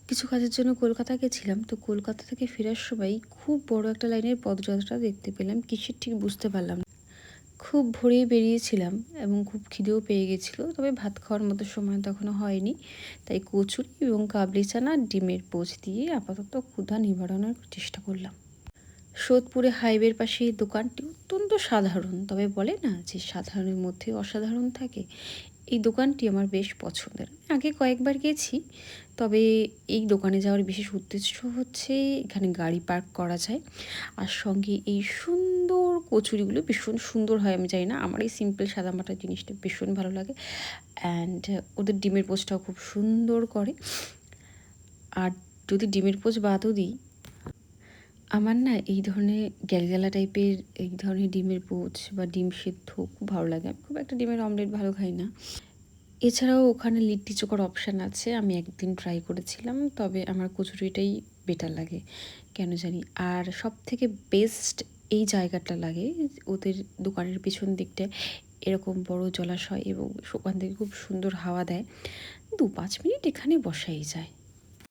কিছু কাজের জন্য কলকাতা গেছিলাম। তো কলকাতা থেকে ফেরার সময় খুব বড় একটা লাইনের পদযাত্রা দেখতে পেলাম। কিসের ঠিক বুঝতে পারলাম না। খুব ভোরেই বেরিয়েছিলাম এবং খুব খিদেও পেয়ে গেছিল। তবে ভাত খাওয়ার মতো সময় তখনও হয়নি। তাই কচুরি এবং কাবলি চানা আর ডিমের পোচ দিয়ে আপাতত ক্ষুধা নিবারণের চেষ্টা করলাম। সোদপুরে হাইওয়ের পাশে এই দোকানটি অত্যন্ত সাধারণ, তবে বলে না যে সাধারণের মধ্যে অসাধারণ থাকে। এই দোকানটি আমার বেশ পছন্দের। আগে কয়েকবার গেছি, তবে এই দোকানে যাওয়ার বিশেষ উদ্দেশ্য হচ্ছে এখানে গাড়ি পার্ক করা যায়, আর সঙ্গে এই সুন্দর কচুরিগুলো ভীষণ সুন্দর হয়। আমি জানি না, আমার এই সিম্পল সাদামাটা জিনিসটা ভীষণ ভালো লাগে। অ্যান্ড ওদের ডিমের পোচটাও খুব সুন্দর করে। আর যদি ডিমের পোচ বাদও দিই, আমার না এই ধরনের গ্যালগ্যালা টাইপের এই ধরনের ডিমের পোচ বা ডিম সেদ্ধ খুব ভালো লাগে। আমি খুব একটা ডিমের অমলেট ভালো খাই না। এছাড়াও ওখানে লিট্টি চোখার অপশান আছে। আমি একদিন ট্রাই করেছিলাম, তবে আমার কচুরিটাই বেটার লাগে কেন জানি। আর সবথেকে বেস্ট এই জায়গাটা লাগে, ওদের দোকানের পিছন দিকটায় এরকম বড় জলাশয় এবং ওখান থেকে খুব সুন্দর হাওয়া দেয়। ২-৫ মিনিট এখানে বসাই যায়।